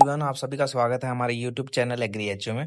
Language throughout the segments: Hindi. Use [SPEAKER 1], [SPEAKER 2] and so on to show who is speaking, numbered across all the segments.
[SPEAKER 1] एवरीवन, आप सभी का स्वागत है हमारे यूट्यूब चैनल एग्री एचओ में।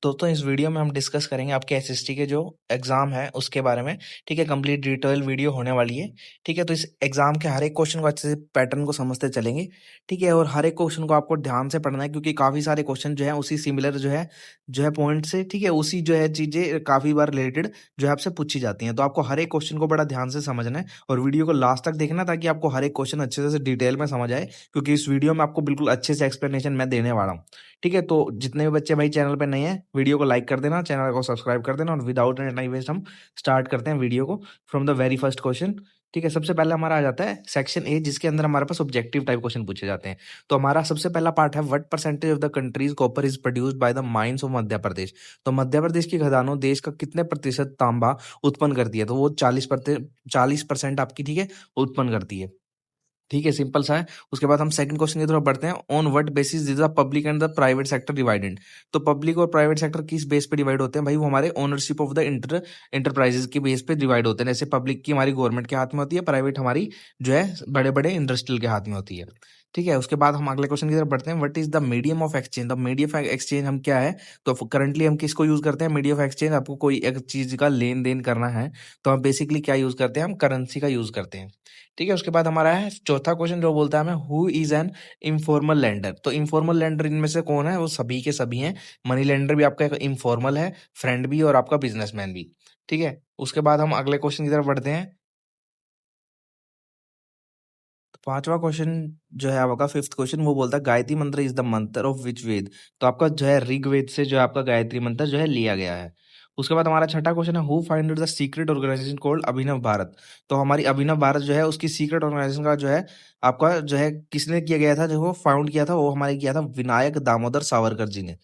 [SPEAKER 1] दोस्तों, इस वीडियो में हम डिस्कस करेंगे आपके एसएसटी के जो एग्जाम है उसके बारे में। ठीक है, कंप्लीट डिटेल वीडियो होने वाली है। ठीक है, तो इस एग्जाम के हर एक क्वेश्चन को अच्छे से पैटर्न को समझते चलेंगे। ठीक है, और हर एक क्वेश्चन को आपको ध्यान से पढ़ना है क्योंकि काफी सारे क्वेश्चन जो है उसी सिमिलर जो है पॉइंट से, ठीक है, उसी जो है चीजें काफी बार रिलेटेड जो है आपसे पूछी जाती हैं। तो आपको हर एक क्वेश्चन को बड़ा ध्यान से समझना है और वीडियो को लास्ट तक देखना ताकि आपको हर एक क्वेश्चन अच्छे से डिटेल में समझ आए, क्योंकि इस वीडियो में आपको बिल्कुल अच्छे से एक्सप्लेनेशन मैं देने वाला हूँ। ठीक है, तो जितने भी बच्चे भाई चैनल पे नए हैं, वीडियो को लाइक कर देना, चैनल को सब्सक्राइब कर देना और विदाउट एनी टाइम वेस्ट हम स्टार्ट करते हैं वीडियो को from the very first question. ठीक है, सबसे पहले हमारा आ जाता है सेक्शन ए, जिसके अंदर हमारे पास ऑब्जेक्टिव टाइप क्वेश्चन पूछे जाते हैं। तो हमारा सबसे पहला पार्ट है, what percentage of the country's copper is produced by the mines of Madhya Pradesh. तो मध्य प्रदेश की खदानों देश का कितने प्रतिशत तांबा उत्पन्न करती है? तो वो 40% आपकी, ठीक है, उत्पन्न करती है। ठीक है, सिंपल सा है। उसके बाद हम सेकंड क्वेश्चन की तरफ बढ़ते हैं। On what basis is the public and the private sector divided. तो पब्लिक और प्राइवेट सेक्टर किस बेस पे डिवाइड होते हैं भाई? वो हमारे ओनरशिप ऑफ द इंटरप्राइजेस के बेस पे डिवाइड होते हैं। जैसे पब्लिक की हमारी गवर्नमेंट के हाथ में होती है, प्राइवेट हमारी जो है बड़े बड़े इंडस्ट्रियल के हाथ में होती है। ठीक है, उसके बाद हम अगले क्वेश्चन की तरफ बढ़ते हैं। What is the medium of exchange? The medium of exchange हम क्या है? तो करंटली हम किसको यूज करते हैं? मीडियम ऑफ एक्सचेंज, आपको कोई एक चीज का लेन देन करना है तो हम बेसिकली क्या यूज करते हैं? हम करेंसी का यूज करते हैं। ठीक है, उसके बाद हमारा है चौथा क्वेश्चन जो बोलता है हमें, who is an informal lender. तो इनफॉर्मल लेंडर इनमें से कौन है? वो सभी के सभी हैं। मनी लेंडर भी आपका एक इनफॉर्मल है, फ्रेंड भी और आपका बिजनेसमैन भी। ठीक है, उसके बाद हम अगले क्वेश्चन की तरफ बढ़ते हैं। तो पांचवा क्वेश्चन जो है आपका फिफ्थ क्वेश्चन, वो बोलता है गायत्री मंत्र इज द मंत्र ऑफ विच वेद। तो आपका जो है ऋग्वेद से जो है आपका गायत्री मंत्र जो है लिया गया है। उसके बाद हमारा छठा क्वेश्चन है, who founded the secret organisation called Abhinav Bharat. तो हमारी अभिनव भारत जो है उसकी सीक्रेट ऑर्गेनाइजेशन का जो है आपका जो है किसने किया गया था? जो वो फाउंड किया था वो हमारे किया था विनायक दामोदर सावरकर जी ने।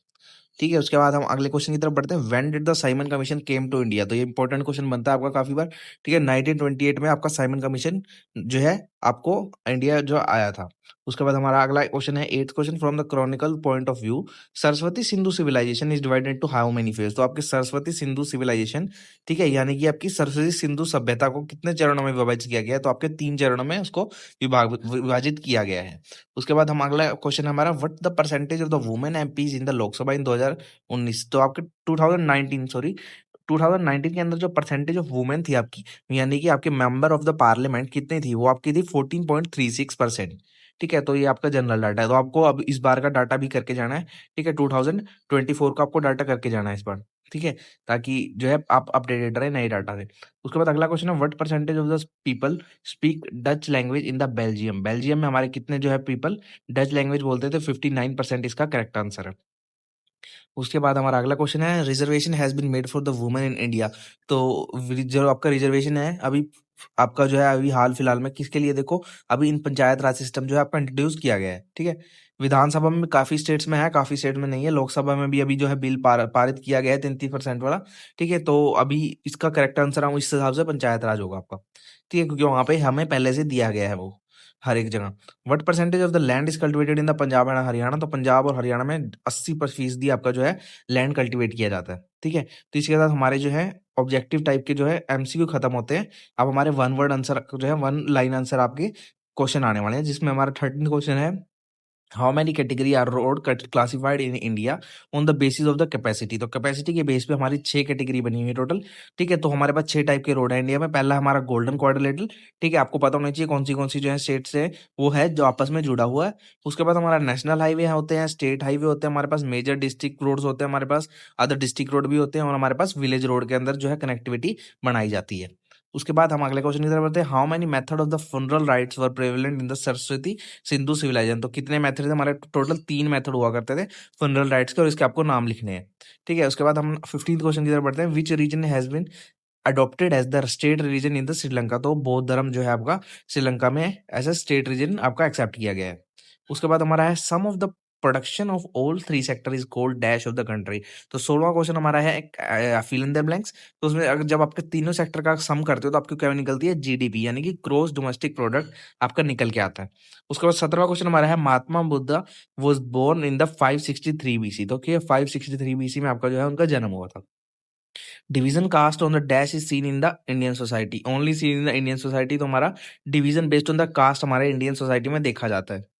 [SPEAKER 1] ठीक है, उसके बाद हम अगले क्वेश्चन की तरफ बढ़ते हैं। When did the Simon Commission came to India. तो ये इंपॉर्टेंट क्वेश्चन बनता है आपका काफी बार। ठीक है, 1928 में आपका साइमन कमीशन जो है आपको इंडिया जो आया था। उसके बाद हमारा अगला क्वेश्चन है eighth question, from the chronicle point of view Saraswati Sindhu civilisation is divided to how many phase. तो आपकी सरस्वती सिंधु सिविलाइजेशन, ठीक है, यानी कि आपकी सरस्वती सिंधु सभ्यता को कितने चरणों में विभाजित किया गया है? तो आपके 3 चरणों में उसको विभाजित किया गया है। उसके बाद हम अगला क्वेश्चन हमारा, what the percentage of the women MPs in the Lok Sabha in 2019। तो आपके 2019 सॉरी 2019 के अंदर जो परसेंटेज ऑफ वुमेन थी आपकी, यानी कि आपके मेंबर ऑफ द पार्लियामेंट कितनी थी? वो आपकी थी 14.36%। ठीक है, तो ये आपका जनरल डाटा है। तो आपको अब इस बार का डाटा भी करके जाना है। ठीक है, 2024 का आपको डाटा करके जाना है इस बार। ठीक है, ताकि जो है आप अपडेटेड रहे नए डाटा से। उसके बाद अगला क्वेश्चन है, what percentage of the people speak Dutch language in the Belgium. Belgium में हमारे कितने जो है पीपल डच लैंग्वेज बोलते थे? 59% इसका करेक्ट आंसर है। उसके बाद हमारा अगला क्वेश्चन है, reservation has been made for the women in India. तो जो आपका रिजर्वेशन है अभी आपका जो है अभी हाल फिलहाल में किसके लिए? देखो, अभी इन पंचायत राज सिस्टम जो है आपका इंट्रोड्यूस किया गया है। ठीक है, विधानसभा में काफी स्टेट्स में है, काफी स्टेट में नहीं है। लोकसभा में भी अभी जो है बिल पारित किया गया है 33% वाला। ठीक है, तो अभी इसका करेक्ट आंसर हम इस हिसाब से पंचायत राज होगा आपका। ठीक है, क्योंकि वहां पे हमें पहले से दिया गया है वो हर एक जगह। What percentage of the land is cultivated in the Punjab and Haryana. तो पंजाब और हरियाणा में 80% आपका जो है लैंड कल्टीवेट किया जाता है। ठीक है, तो इसके साथ हमारे जो है ऑब्जेक्टिव टाइप के जो है एमसीक्यू खत्म होते हैं। अब हमारे वन वर्ड आंसर जो है, वन लाइन आंसर आपके क्वेश्चन आने वाले हैं, जिसमें हमारा 13 क्वेश्चन है, how many category are road classified in India on the basis of the capacity. तो कैपेसिटी के बेस पे हमारी 6 कैटेगरी बनी हुई है टोटल। ठीक है, तो हमारे पास 6 टाइप के रोड है इंडिया में। पहला हमारा गोल्डन क्वाड्रिलेटरल। ठीक है, आपको पता होना चाहिए कौन सी जो है स्टेट से वो है जो आपस में जुड़ा हुआ है। उसके बाद हमारा नेशनल हाईवे होते हैं, स्टेट हाईवे होते हैं, हमारे पास मेजर डिस्ट्रिक्ट रोड्स होते हैं, हमारे पास अदर डिस्ट्रिक्ट रोड भी होते हैं, और हमारे पास विलेज रोड के अंदर जो है कनेक्टिविटी बनाई जाती है। उसके बाद हम अगले क्वेश्चन की तरफ बढ़ते हैं, how many method of the funeral rites were prevalent in the Saraswati Sindhu civilisation. तो कितने मेथड थे हमारे? टोटल 3 मेथड हुआ करते थे फनरल राइट्स के, और इसके आपको नाम लिखने हैं। ठीक है, उसके बाद हम 15th क्वेश्चन की तरफ बढ़ते हैं, which region has been adopted as the state religion in the Sri Lanka. तो बौद्ध धर्म जो है आपका श्रीलंका में एज अ स्टेट रिलीजन आपका एक्सेप्ट किया गया है। उसके बाद हमारा है, sum of the production of all 3 sector is called dash of the country. तो 16वां क्वेश्चन हमारा है फिल इन द ब्लैंक्स। तो उसमें अगर जब आपके तीनों सेक्टर का सम करते हो तो आपकी क्या निकलती है? जीडीपी, यानी कि ग्रोस डोमेस्टिक प्रोडक्ट आपका निकल के आता है। उसके बाद 17वां क्वेश्चन हमारा है, Mahatma Buddha was born in the 563 BC. तो क्या 563 बीसी में आपका जो है उनका जन्म हुआ था। Division caste on the dash is seen in the Indian society, only seen in the Indian society. तो हमारा division based on the caste हमारे इंडियन सोसाइटी में देखा जाता है।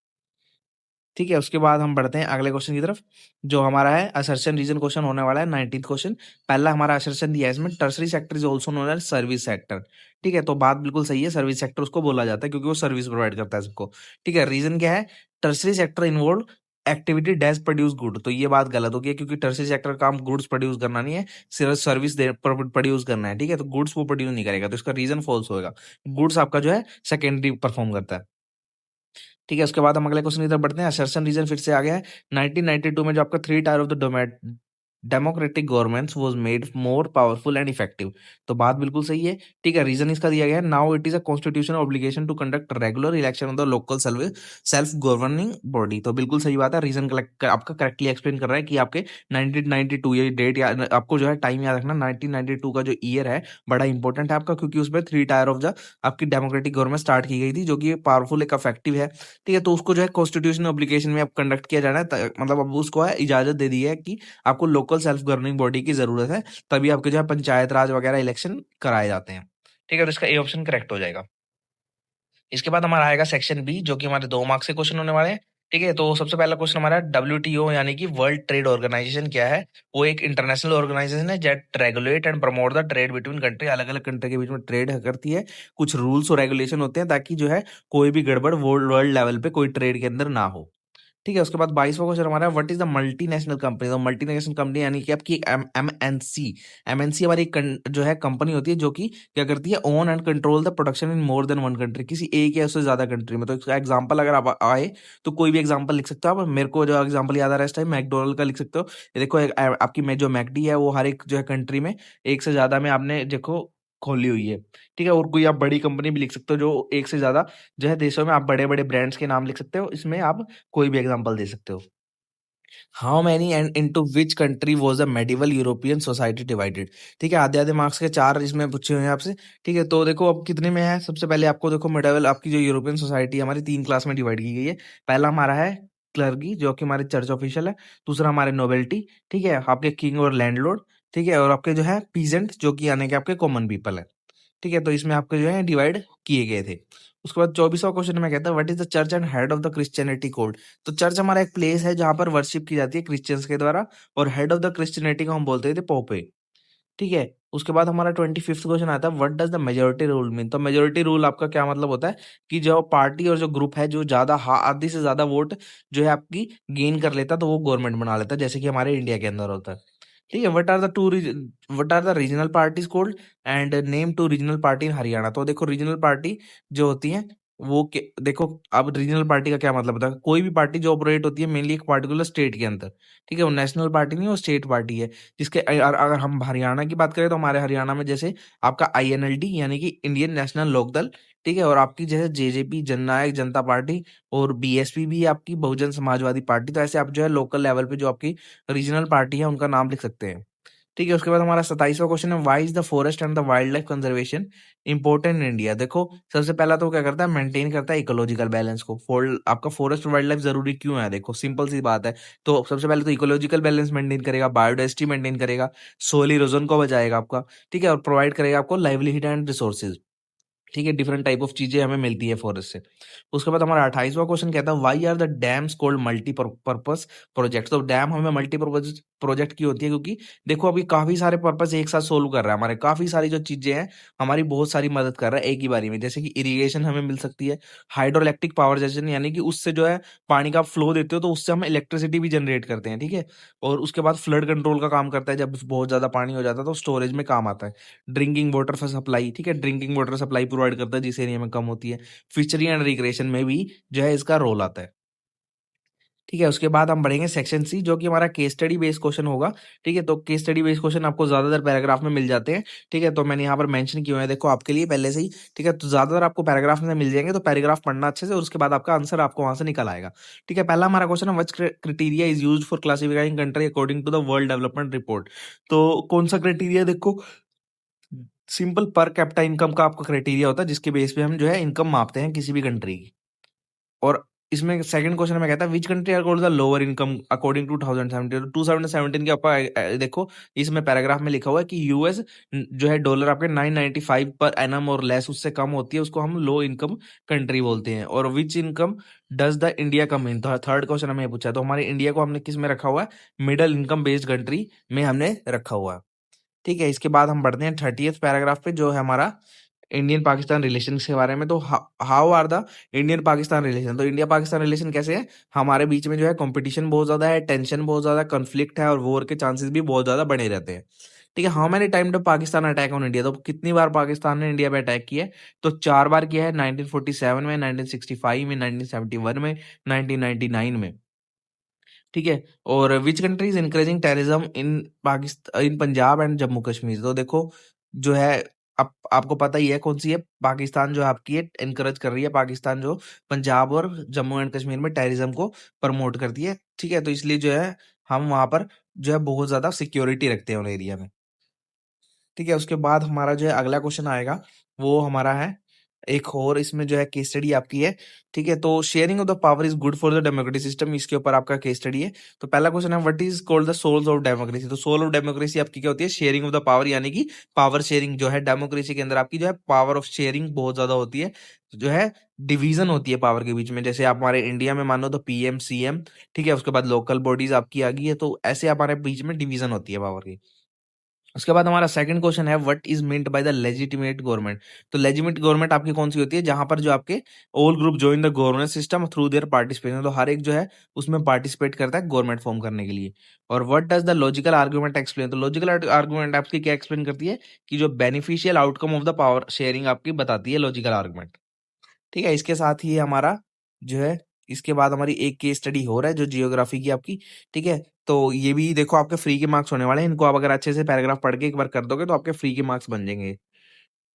[SPEAKER 1] ठीक है, उसके बाद हम बढ़ते हैं अगले क्वेश्चन की तरफ, जो हमारा है असर्शन रीजन क्वेश्चन होने वाला है 19th क्वेश्चन। पहला हमारा असर्शन दिया है इसमें, tertiary sector is also known as service sector. ठीक है, तो बात बिल्कुल सही है, सर्विस सेक्टर उसको बोला जाता है क्योंकि वो सर्विस प्रोवाइड करता है सबको। ठीक है, रीजन क्या है, tertiary sector involve activity dash produce good, तो ये बात गलत होगी क्योंकि टर्सरी सेक्टर का काम गुड्स प्रोड्यूस करना नहीं है, सिर्फ सर्विस प्रोड्यूस करना है। ठीक है, तो गुड्स वो प्रोड्यूस नहीं करेगा, तो इसका रीजन फॉल्स होगा। गुड्स आपका जो है सेकेंडरी परफॉर्म करता है। ठीक है, उसके बाद हम अगले क्वेश्चन की तरफ बढ़ते हैं। असर्शन रीजन फिर से आ गया है 1992 में, जो आपका 3 tyre of the democratic governments was made more powerful and effective, तो बात बिल्कुल सही है। ठीक है, रीजन इसका दिया गया है, now it is a constitutional obligation to conduct regular election of the local self governing body, तो बिल्कुल सही बात है। रीजन आपका करेक्टली एक्सप्लेन कर रहा है कि आपके 1992 ये डेट याद, आपको जो है टाइम याद रखना, 1992 का जो ईयर है बड़ा इंपॉर्टेंट है आपका, क्योंकि उसमें 3 टायर ऑफ द आपकी डेमोक्रेटिक गवर्नमेंट स्टार्ट की गई थी, जो कि पावरफुल एक इफेक्टिव है। ठीक है, तो उसको जो है कॉन्स्टिट्यूशन एप्लीकेशन में अब कंडक्ट किया जाना है, मतलब अब उसको है इजाजत दे दी है कि आपको लोकल सेल्फ गवर्निंग बॉडी की जरूरत है, तभी आपके जो है पंचायत राज वगैरह इलेक्शन कराए जाते हैं। ठीक है, तो इसका ए ऑप्शन करेक्ट हो जाएगा। इसके बाद हमारा आएगा सेक्शन बी, जो कि हमारे 2 मार्क्स के क्वेश्चन होने वाले हैं। ठीक है, तो सबसे पहला क्वेश्चन हमारा WTO यानी कि वर्ल्ड ट्रेड ऑर्गेनाइजेशन क्या है। वो एक इंटरनेशनल ऑर्गेनाइजेशन है that regulate and promote the trade between country, अलग अलग कंट्री के बीच में ट्रेड करती है। कुछ रूल्स और रेगुलेशन होते हैं ताकि जो है कोई भी गड़बड़ वर्ल्ड लेवल पे कोई ट्रेड के अंदर ना हो। ठीक है, उसके बाद 22वां क्वेश्चन हमारा, what is the multinational company, तो मल्टीनेशनल कंपनी यानी कि आपकी एक एमएनसी। एमएनसी हमारी जो है कंपनी होती है जो कि क्या करती है, own and control the production in more than one country, किसी एक या उससे ज्यादा कंट्री में। तो इसका एग्जांपल अगर आप आए तो कोई भी एग्जांपल लिख सकते हो आप। मेरे को जो एग्जांपल याद आ रहा है इस टाइम, मैकडोनल्ड का लिख सकते हो। ये देखो आपकी जो मैकडी है वो हर एक जो है कंट्री में एक से ज्यादा में आपने देखो खोली हुई है। ठीक है, और कोई आप बड़ी कंपनी भी लिख सकते हो जो एक से ज्यादा जो है देशों में, आप बड़े बड़े ब्रांड्स के नाम लिख सकते हो, इसमें आप कोई भी एग्जांपल दे सकते हो। How many and into which country was the medieval European society divided. ठीक है, आधे आधे मार्क्स के 4 इसमें पूछे हुए हैं आपसे। ठीक है, तो देखो अब कितने में है, सबसे पहले आपको देखो मेडिवल आपकी जो यूरोपियन सोसाइटी हमारी 3 क्लास में डिवाइड की गई है। पहला हमारा है क्लर्गी, जो कि हमारे चर्च ऑफिशियल है। दूसरा हमारे नोबेलिटी, ठीक है, आपके किंग और लैंडलॉर्ड। ठीक है, और आपके जो है पीजेंट, जो कि यानी कि आपके कॉमन पीपल है। ठीक है, तो इसमें आपके जो है डिवाइड किए गए थे। उसके बाद 24वां क्वेश्चन में कहता है, what is the church and head of the Christianity code. तो चर्च हमारा एक प्लेस है जहां पर वर्शिप की जाती है क्रिश्चियंस के द्वारा, और हेड ऑफ द क्रिश्चियनिटी को हम बोलते थे पोपे। ठीक है, उसके बाद हमारा 25th क्वेश्चन आता है, what does the majority rule mean. तो मेजोरिटी रूल आपका क्या मतलब होता है कि जो पार्टी और जो ग्रुप है जो ज्यादा आधी से ज्यादा वोट जो है आपकी गेन कर लेता है, तो वो गवर्नमेंट बना लेता है, जैसे कि हमारे इंडिया के अंदर होता है। ठीक है, what are the regional parties called and name two regional party in Haryana. तो देखो रीजनल पार्टी जो होती है वो देखो, अब रीजनल पार्टी का क्या मतलब होता है, कोई भी पार्टी जो ऑपरेट होती है मेनली एक पर्टिकुलर स्टेट के अंदर। ठीक है, वो नेशनल पार्टी नहीं, वो स्टेट पार्टी है। जिसके अगर हम हरियाणा की बात करें तो हमारे हरियाणा में जैसे आपका INLD यानी कि इंडियन नेशनल लोकदल। ठीक है, और आपकी जैसे JJP जननायक जनता पार्टी, और BSP भी आपकी बहुजन समाजवादी पार्टी। तो ऐसे आप जो है लोकल लेवल पे जो आपकी रीजनल पार्टी है उनका नाम लिख सकते हैं। ठीक है, उसके बाद हमारा 27वां क्वेश्चन है, why is the forest and the wild life conservation important in India. देखो सबसे पहला तो वो क्या करता है, मेंटेन करता है इकोलॉजिकल बैलेंस को। आपका फॉरेस्ट और वाइल्ड लाइफ जरूरी क्यों है, देखो सिंपल सी बात है। तो सबसे पहले तो इकोलॉजिकल बैलेंस मेंटेन करेगा, बायोडाइवर्सिटी मेंटेन करेगा, सोल इरोजन को बचाएगा आपका। ठीक है, और प्रोवाइड करेगा आपको लाइवलीहुड एंड रिसोर्सेज। ठीक है, डिफरेंट टाइप ऑफ चीजें हमें मिलती है फॉरेस्ट से। उसके बाद हमारा 28वां क्वेश्चन कहता है, why are the dams called multipurpose project. तो डैम हमें मल्टीपर्पज प्रोजेक्ट की होती है क्योंकि देखो अभी काफी सारे पर्पज एक साथ सोल्व कर रहा है, हमारे काफी सारी जो चीजें हैं हमारी बहुत सारी मदद कर रहा है एक ही बारी में। जैसे कि इरिगेशन हमें मिल सकती है, हाइड्रो इलेक्ट्रिक पावर जनरेशन यानी कि उससे जो है पानी का फ्लो देते हो तो उससे हम इलेक्ट्रिसिटी भी जनरेट करते हैं। ठीक है, और उसके बाद फ्लड कंट्रोल का काम करता है, जब बहुत ज्यादा पानी हो जाता है तो स्टोरेज में काम आता है। ड्रिंकिंग वाटर फॉर सप्लाई, ठीक है, ड्रिंकिंग वाटर सप्लाई प्रोवाइड करता है जिस एरिया में कम होती है। फिशरी एंड रिक्रिएशन में भी जो है इसका रोल आता है। ठीक है, उसके बाद हम बढ़ेंगे सेक्शन सी, जो कि हमारा केस स्टडी बेस्ड क्वेश्चन होगा। ठीक है, तो केस स्टडी बेस्ड क्वेश्चन आपको ज्यादातर पैराग्राफ में मिल जाते हैं। ठीक है, तो मैंने यहाँ पर मेंशन किए हुए हैं देखो आपके लिए पहले से ही। ठीक है, तो ज्यादातर आपको पैराग्राफ में मिल जाएंगे, तो पैराग्राफ पढ़ना अच्छे से, और उसके बाद आपका आंसर आपको वहां से निकल आएगा। ठीक है, पहला हमारा क्वेश्चन है, which criteria is used for classifying country according to the world development report. तो कौन सा क्राइटेरिया, देखो सिंपल पर कैपिटा इनकम का आपका क्राइटेरिया होता है जिसके बेस पे हम जो है इनकम मापते हैं किसी भी कंट्री की। और इसमें सेकंड क्वेश्चन में कहता है which country are the lower income according to 2017 2017 के ऊपर देखो इसमें पैराग्राफ में लिखा हुआ है कि यूएस जो है डॉलर आपके 995 पर एनम और लेस उससे कम होती है, उसको हम लो इनकम कंट्री बोलते हैं। और विच income does the India come in, third question हमें पूछा है, तो हमारे इंडिया को हमने किस में रखा हुआ है, मिडल इनकम बेस्ड कंट्री में हमने रखा हुआ है। ठीक है, इसके बाद हम बढ़ते हैं 30th पैराग्राफ पे जो है हमारा इंडियन पाकिस्तान रिलेशन के बारे में। तो how are the Indian Pakistan relation, तो इंडिया पाकिस्तान रिलेशन कैसे है, हमारे बीच में जो है कंपटीशन बहुत ज्यादा है, टेंशन बहुत ज्यादा, कॉन्फ्लिक्ट है और वॉर के चांसेस भी बहुत ज्यादा बने रहते हैं। ठीक है, how many time do Pakistan attack on India, तो कितनी बार पाकिस्तान ने इंडिया पे अटैक किया है, तो 4 बार किया है, 1947 में, 1965 में, 1971 में, 1999 में। ठीक है, और which country is encouraging terrorism in Pakistan, in Punjab and Jammu Kashmir, तो देखो जो है आपको पता ही है कौन सी है, पाकिस्तान जो आपकी है इनकरेज कर रही है, पाकिस्तान जो पंजाब और जम्मू एंड कश्मीर में टेररिज्म को प्रमोट करती है। ठीक है, तो इसलिए जो है हम वहां पर जो है बहुत ज्यादा सिक्योरिटी रखते हैं उन एरिया में। ठीक है, उसके बाद हमारा जो है अगला क्वेश्चन आएगा, वो हमारा है एक और, इसमें जो है केस स्टडी आपकी है। ठीक है, तो sharing of the power is good for the democratic system, इसके ऊपर आपका केस स्टडी है। तो पहला क्वेश्चन है what is called the souls of democracy, तो सोल ऑफ डेमोक्रेसी आपकी क्या होती है, शेयरिंग ऑफ द पावर, यानी कि पावर शेयरिंग जो है डेमोक्रेसी के अंदर आपकी जो है पावर ऑफ शेयरिंग बहुत ज्यादा होती है, जो है डिवीजन होती है पावर के बीच में। जैसे आप हमारे इंडिया में मान लो तो पीएम सीएम, ठीक है, उसके बाद लोकल बॉडीज आपकी आ गई है, तो ऐसे हमारे बीच में डिवीजन होती है पावर की। उसके बाद हमारा सेकंड क्वेश्चन है what is meant by the legitimate government, तो लेजिटिमेट गवर्नमेंट आपकी कौन सी होती है, जहां पर जो आपके all group join the governance system through their participation, तो हर एक जो है उसमें पार्टिसिपेट करता है गवर्नमेंट फॉर्म करने के लिए। और what does the logical argument explain, तो लॉजिकल आर्गुमेंट आपकी क्या एक्सप्लेन करती है, कि जो beneficial outcome of the power sharing आपकी बताती है लॉजिकल आर्गुमेंट। ठीक है, इसके साथ ही हमारा जो है इसके बाद हमारी एक केस स्टडी हो रहा है जो जियोग्राफी की आपकी। ठीक है, तो ये भी देखो आपके फ्री के मार्क्स होने वाले हैं, इनको आप अगर अच्छे से पैराग्राफ पढ़ के एक बार कर दोगे तो आपके फ्री के मार्क्स बन जाएंगे।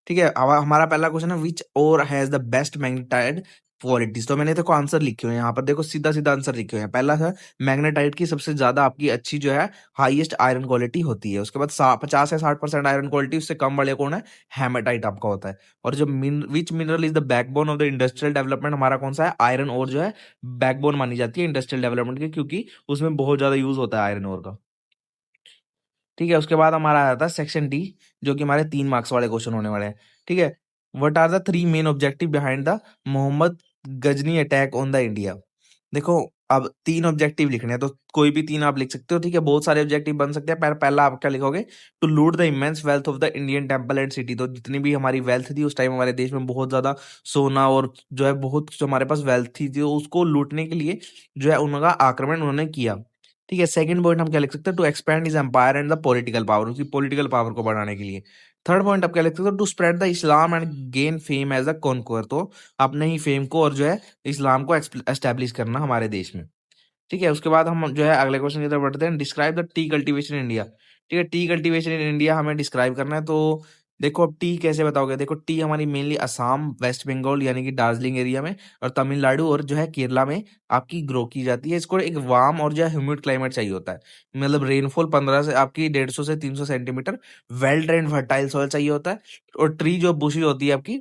[SPEAKER 1] ठीक है, अब हमारा पहला क्वेश्चन है विच और has the best magnetite qualities, तो मैंने देखो आंसर लिखे हुए हैं यहाँ पर, देखो सीधा सीधा आंसर लिखे हुए हैं। पहला है मैग्नेटाइट की सबसे ज्यादा आपकी अच्छी जो है हाईएस्ट आयरन क्वालिटी होती है। उसके बाद 50 से 60% आयरन क्वालिटी, उससे कम वाले कौन है, हेमाटाइट आपका होता है। और जो विच mineral is the backbone of the industrial development, हमारा कौन सा है, आयरन और जो है बैकबोन मानी जाती है इंडस्ट्रियल डेवलपमेंट की, क्योंकि उसमें बहुत ज्यादा यूज होता है आयरन और का। ठीक है, उसके बाद हमारा आ जाता है सेक्शन डी, जो कि हमारे 3 मार्क्स वाले क्वेश्चन होने वाले हैं। ठीक है, what are the 3 main objective behind the Mohammad Ghazni attack on the India, देखो अब 3 ऑब्जेक्टिव लिखने हैं, तो कोई भी 3 आप लिख सकते हो। ठीक है, बहुत सारे ऑब्जेक्टिव बन सकते हैं, पहला आप क्या लिखोगे, to loot the immense wealth of the Indian temple and city, तो जितनी भी हमारी वेल्थ थी उस टाइम हमारे देश में बहुत ज्यादा सोना और जो है बहुत जो हमारे पास वेल्थ थी जो उसको लूटने के लिए जो है उनका आक्रमण उन्होंने किया। ठीक है, सेकंड पॉइंट हम क्या लिख सकते हैं, to expand his empire and the political power, उसकी पॉलिटिकल पावर को बढ़ाने के लिए। थर्ड पॉइंट आप क्या लिख सकते हो, to spread the Islam and gain fame as a conquer, तो अपने ही फेम को और जो है इस्लाम को एस्टेब्लिश करना हमारे देश में। ठीक है, उसके बाद हम जो है अगले क्वेश्चन की तरफ बढ़ते हैं, describe the T cultivation in India. ठीक है, टी कल्टीवेशन इन इंडिया हमें डिस्क्राइब करना है, तो देखो अब टी कैसे बताओगे, देखो टी हमारी मेनली असम, वेस्ट बंगाल यानी कि दार्जिलिंग एरिया में, और तमिलनाडु और जो है केरला में आपकी ग्रो की जाती है। इसको एक वार्म और जो है ह्यूमिड क्लाइमेट चाहिए होता है, मतलब रेनफॉल 15 से आपकी 150 से 300 centimetre, well drained fertile soil चाहिए होता है। और ट्री जो बुशी होती है आपकी,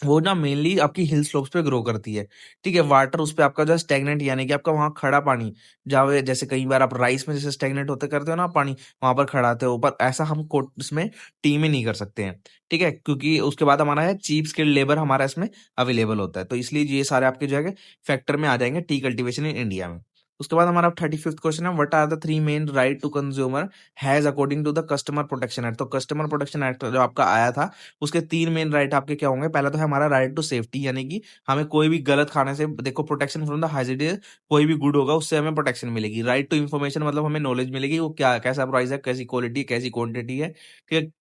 [SPEAKER 1] वो ना मेनली आपकी हिल स्लोप्स पे ग्रो करती है। ठीक है, वाटर उस पे आपका जो है स्टैग्नेंट, यानी कि आपका वहाँ खड़ा पानी, जहाँ जैसे कई बार आप राइस में जैसे स्टैग्नेंट होते करते हो ना पानी, वहां पर खड़ा आते हो, पर ऐसा हम कोट इसमें टी में नहीं कर सकते हैं। ठीक है, क्योंकि उसके बाद हमारा है चीप स्किल्ड लेबर हमारा इसमें अवेलेबल होता है, तो इसलिए ये सारे आपके जो है फैक्टर में आ जाएंगे टी कल्टीवेशन इन इंडिया में। उसके बाद हमारा 35th क्वेश्चन है what are the 3 main right to consumer has according to the customer protection act, तो कस्टमर प्रोटेक्शन एक्ट जो आपका आया था उसके 3 मेन राइट आपके क्या होंगे, पहला तो है हमारा राइट टू सेफ्टी, यानी कि हमें कोई भी गलत खाने से देखो प्रोटेक्शन फ्रॉम द हाजिर, कोई भी गुड होगा उससे हमें प्रोटेक्शन मिलेगी। राइट टू इन्फॉर्मेशन मतलब हमें नॉलेज मिलेगी वो क्या कैसा प्राइस है, कैसी क्वालिटी, कैसी क्वांटिटी है।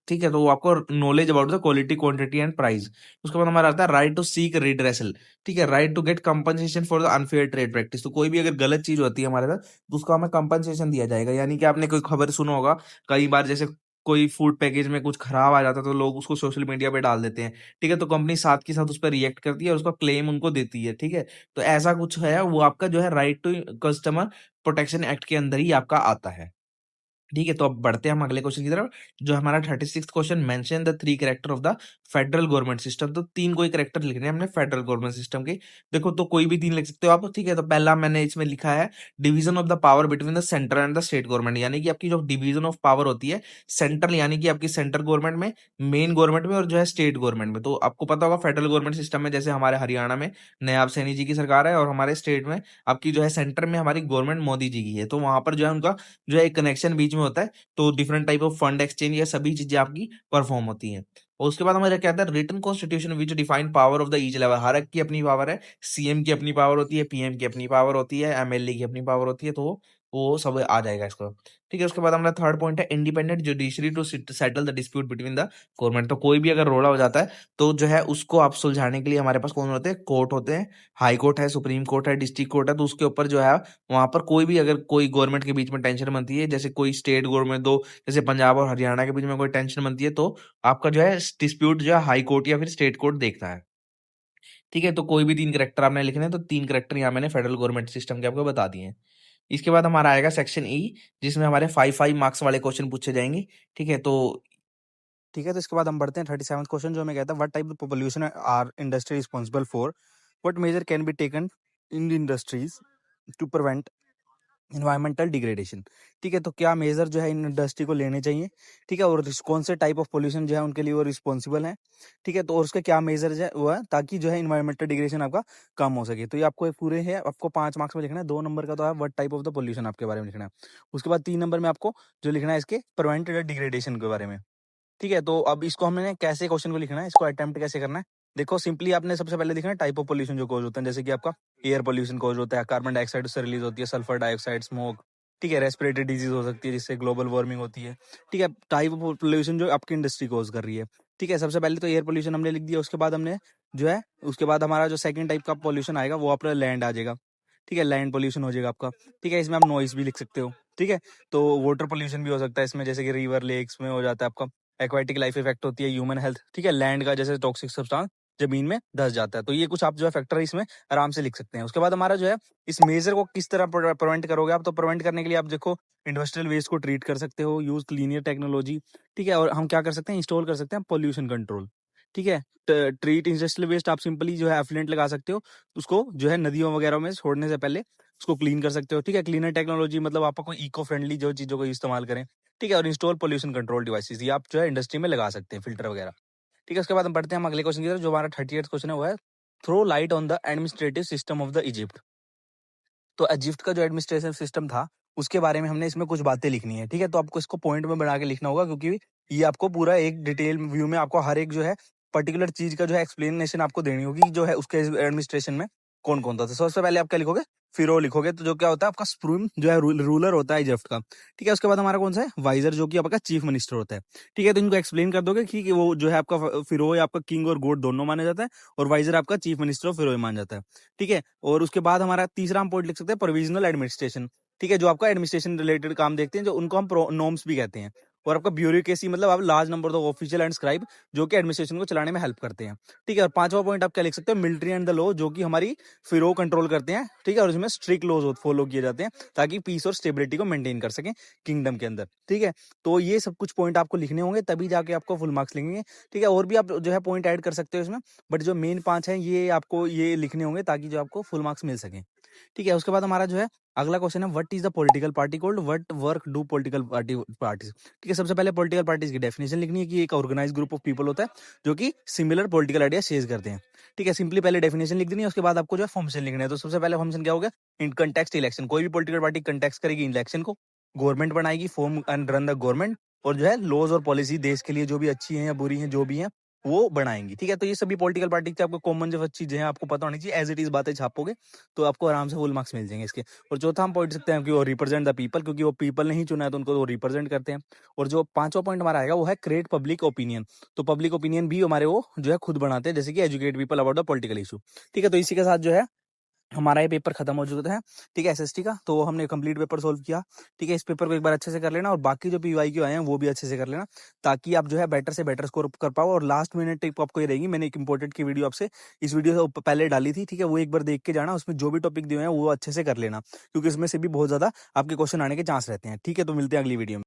[SPEAKER 1] ठीक है, तो वो आपको knowledge about the quality, quantity and price. उसके बाद हमारा आता है राइट टू सीक रिड्रेसल। ठीक है, right to get compensation for the unfair trade practice, तो कोई भी अगर गलत चीज होती है हमारे साथ तो उसको हमें कंपनसेशन दिया जाएगा, यानी कि आपने कोई खबर सुना होगा कई बार, जैसे कोई फूड पैकेज में कुछ खराब आ जाता है तो लोग उसको सोशल मीडिया पे डाल देते हैं। ठीक है, तो कंपनी साथ के साथ उस पर रिएक्ट करती है और उसका क्लेम उनको देती है। ठीक है, तो ऐसा कुछ है वो आपका जो है right to customer protection act के अंदर ही आपका आता है। ठीक है, तो अब बढ़ते हैं हम अगले क्वेश्चन की तरफ, जो हमारा 36th question, mention the 3 character of the federal government system. तो 3 कोई कैरेक्टर लिखने हैं हमने फेडरल गवर्नमेंट सिस्टम के। देखो, तो कोई भी 3 लिख सकते हो आप, ठीक है। तो पहला मैंने इसमें लिखा है division of the power between the central and the state government, यानी कि आपकी जो डिवीजन ऑफ पावर होती है, सेंट्रल यानी कि आपकी सेंट्रल गवर्नमेंट में, मेन गवर्नमेंट में, और जो है स्टेट गवर्नमेंट में। तो आपको पता होगा फेडरल गवर्नमेंट सिस्टम में जैसे हमारे हरियाणा में नयाब सैनी जी की सरकार है, और हमारे स्टेट में आपकी जो है सेंटर में हमारी गवर्नमेंट मोदी जी की है। तो वहां पर जो है उनका जो है एक कनेक्शन बीच में होता है। तो different type of fund exchange, ये सभी चीजें आपकी परफॉर्म होती हैं। और उसके बाद हमारा क्या आता है, written constitution which define power of the each level. हर एक की अपनी पावर है, सीएम की अपनी पावर होती है, पीएम की अपनी पावर होती है, एमएलए की अपनी पावर होती है। तो वो सब आ जाएगा इसको, ठीक है। उसके बाद हमारा थर्ड पॉइंट है independent judiciary to settle the dispute between the government. तो कोई भी अगर रोड़ा हो जाता है, तो जो है उसको आप सुलझाने के लिए हमारे पास कौन होते हैं, कोर्ट होते हैं। हाई कोर्ट है, सुप्रीम कोर्ट है, डिस्ट्रिक्ट कोर्ट है। तो उसके ऊपर जो है वहां पर कोई भी अगर कोई गवर्नमेंट के बीच में टेंशन बनती है, जैसे कोई स्टेट गवर्नमेंट दो, जैसे पंजाब और हरियाणा के बीच में कोई टेंशन बनती है, तो आपका जो है डिस्प्यूट जो है हाई कोर्ट या फिर स्टेट कोर्ट देखता है, ठीक है। तो कोई भी 3 कैरेक्टर आपने लिखने हैं, तो 3 कैरेक्टर यहाँ मैंने फेडरल गवर्नमेंट सिस्टम के आपको बता दिए हैं। इसके बाद हमारा आएगा सेक्शन ई, जिसमें हमारे 5 मार्क्स वाले क्वेश्चन पूछे जाएंगे, ठीक है। तो
[SPEAKER 2] ठीक है, तो इसके बाद हम बढ़ते हैं 37th क्वेश्चन, जो हमें कहता है what type of pollution are industry responsible for, what measure can be taken in industries to prevent environmental degradation. ठीक है, तो क्या मेजर जो है इन इंडस्ट्री को लेने चाहिए, ठीक है, और कौन से टाइप ऑफ पोल्यूशन जो है उनके लिए वो रिस्पॉन्सिबल है, ठीक है, तो और उसके क्या मेजर है वो है, ताकि जो है इन्वायरमेंटल डिग्रेडेशन आपका कम हो सके। तो ये आपको पूरे है, आपको 5 मार्क्स में लिखना है। 2 नंबर का तो है what type of the pollution आपके बारे में लिखना है। उसके बाद 3 नंबर में आपको जो लिखना है इसके प्रिवेंट डिग्रेडेशन के बारे में। ठीक है, तो अब इसको हमने कैसे क्वेश्चन को लिखना है, इसको अटेम्प्ट कैसे करना है। देखो, सिंपली आपने सबसे पहले लिखना है टाइप ऑफ पोल्यूशन जो कॉज होता है, जैसे कि आपका एयर पोल्यूशन कॉज होता है, कार्बन डाइऑक्साइड से रिलीज होती है, सल्फर डाइऑक्साइड, स्मोक, ठीक है, रेस्पिरेटरी डिजीज हो सकती है जिससे ग्लोबल वार्मिंग होती है। ठीक है, टाइप ऑफ पोल्यूशन जो आपकी इंडस्ट्री कॉज कर रही है। ठीक है, सबसे पहले तो एयर पोल्यूशन हमने लिख दिया। उसके बाद हमने जो है, उसके बाद हमारा जो सेकंड टाइप का पोल्यूशन आएगा वो आपका लैंड आ जाएगा। ठीक है, लैंड पोल्यूशन हो जाएगा आपका। ठीक है, इसमें आप नॉइस भी लिख सकते हो। ठीक है, तो वाटर पोल्यूशन भी हो सकता है इसमें, जैसे कि रिवर लेक्स में हो जाता है आपका। एक्वाटिक लाइफ इफेक्ट होती है, ह्यूमन हेल्थ, ठीक है, लैंड का जैसे टॉक्सिक सब्सटेंस जमीन में धस जाता है। तो ये कुछ आप जो है फैक्टर इसमें आराम से लिख सकते हैं। उसके बाद हमारा जो है इस मेजर को किस तरह प्रिवेंट करोगे आप, तो प्रिवेंट करने के लिए आप देखो इंडस्ट्रियल वेस्ट को ट्रीट कर सकते हो, यूज लीनियर टेक्नोलॉजी। ठीक है, और हम क्या कर सकते हैं, इंस्टॉल कर सकते हैं पोल्यूशन कंट्रोल। ठीक है, ट्रीट इंडस्ट्रियल वेस्ट आप सिंपली जो है एफ्लुएंट लगा सकते हो, उसको जो है नदियों वगैरह में छोड़ने से पहले उसको क्लीन कर सकते हो। ठीक है, क्लीनर टेक्नोलॉजी मतलब आपको कोई इको फ्रेंडली जो चीजों को इस्तेमाल करें। ठीक है, और इंस्टॉल पोल्यूशन कंट्रोल डिवाइसेस, ये आप जो है इंडस्ट्री में लगा सकते हैं, फिल्टर वगैरह। ठीक है, उसके बाद हम बढ़ते हैं हम अगले क्वेश्चन की तरफ, जो हमारा 38 क्वेश्चन है वो है throw light on the administrative system of the Egypt. तो इजिप्ट का जो एडमिनिस्ट्रेशन सिस्टम था उसके बारे में हमने इसमें कुछ बातें लिखनी है। ठीक है, तो आपको इसको पॉइंट में बना के लिखना होगा, क्योंकि ये आपको पूरा एक डिटेल व्यू में आपको हर एक जो है पर्टिकुलर चीज का जो है एक्सप्लेनेशन आपको देनी होगी, जो है उसके एडमिनिस्ट्रेशन में कौन कौन था। तो सबसे पहले आप क्या लिखोगे, फिरो लिखोगे, तो जो क्या होता है आपका सुप्रीम जो है रूलर होता है इजिप्ट का। ठीक है, उसके बाद हमारा कौन सा है, वाइजर, जो कि आपका चीफ मिनिस्टर होता है। ठीक है, तो इनको एक्सप्लेन कर दोगे कि वो जो है आपका फिरो आपका किंग और गॉड दोनों माना जाता है, और वाइजर आपका चीफ मिनिस्टर ऑफ फिरो माना जाता है। ठीक है, और उसके बाद हमारा तीसरा हम पॉइंट लिख सकते हैं प्रोविजनल एडमिनिस्ट्रेशन। ठीक है, जो आपका एडमिनिस्ट्रेशन रिलेटेड काम देखते हैं, जो उनको हम नॉर्म्स भी कहते हैं। और आपका ब्यूरोक्रेसी मतलब आप large number of official and scribe, जो कि एडमिनिस्ट्रेशन को चलाने में हेल्प करते हैं। ठीक है, और पांचवा पॉइंट आप क्या लिख सकते हैं, मिलिट्री एंड द लॉ, जो कि हमारी फिरो कंट्रोल करते हैं। ठीक है, और इसमें स्ट्रिक्ट लॉज फॉलो किए जाते हैं ताकि पीस और स्टेबिलिटी को मेंटेन कर सकें किंगडम के अंदर। ठीक है, तो ये सब कुछ पॉइंट आपको लिखने होंगे, तभी जाके आपको फुल मार्क्स लिखेंगे। ठीक है, और भी आप जो है पॉइंट ऐड कर सकते हो इसमें, बट जो मेन 5 हैं ये आपको ये लिखने होंगे ताकि जो आपको फुल मार्क्स मिल सके। ठीक है, उसके बाद हमारा जो है अगला क्वेश्चन है what is the political party called, what work do political parties. ठीक है, सबसे पहले पॉलिटिकल पार्टीज की डेफिनेशन लिखनी है कि एक ऑर्गेनाइज ग्रुप ऑफ पीपल होता है जो कि सिमिलर पॉलिटिकल आइडिया शेयर करते हैं। ठीक है, सिंपली पहले डेफिनेशन लिख देनी है, उसके बाद आपको जो है फंक्शन लिखना है। तो सबसे पहले फंक्शन क्या होगा, इन कंटेक्स्ट इलेक्शन, कोई भी पॉलिटिकल पार्टी कंटेक्स्ट करेगी इलेक्शन को, गवर्नमेंट बनाएगी, form and run the government, और जो है लॉज और पॉलिसी देश के लिए जो भी अच्छी है या बुरी है जो भी है वो बनाएंगी। ठीक है, तो ये सभी पॉलिटिकल पार्टी की आपको कॉमन जो चीजें हैं आपको पता होनी चाहिए, एज इट इज बातें छापोगे तो आपको आराम से फुल मार्क्स मिल जाएंगे इसके। और चौथा हम पॉइंट सकते हैं कि वो रिप्रेजेंट द पीपल, क्योंकि वो पीपल ने ही चुना है तो उनको वो रिप्रेजेंट करते हैं। और जो पांचवा पॉइंट हमारा आएगा वो है क्रिएट पब्लिक ओपिनियन। तो पब्लिक ओपिनियन भी हमारे वो जो है खुद बनाते हैं, जैसे कि educate people about the political issue. ठीक है, तो इसी के साथ जो है हमारा ये पेपर खत्म हो चुका है। ठीक है, एसएसटी का, तो हमने कंप्लीट पेपर सोल्व किया। ठीक है, इस पेपर को एक बार अच्छे से कर लेना, और बाकी जो पीवाईक्यू आए हैं वो भी अच्छे से कर लेना, ताकि आप जो है बेटर से बेटर स्कोर कर पाओ। और लास्ट मिनट टिप आपको ये रहेगी, मैंने एक इंपॉर्टेंट की वीडियो आपसे इस वीडियो से पहले डाली थी। ठीक है, वो एक बार देख के जाना, उसमें जो भी टॉपिक दिए हैं वो अच्छे से कर लेना, क्योंकि इसमें से भी बहुत ज्यादा आपके क्वेश्चन आने के चांस रहते हैं। ठीक है, तो मिलते हैं अगली वीडियो में।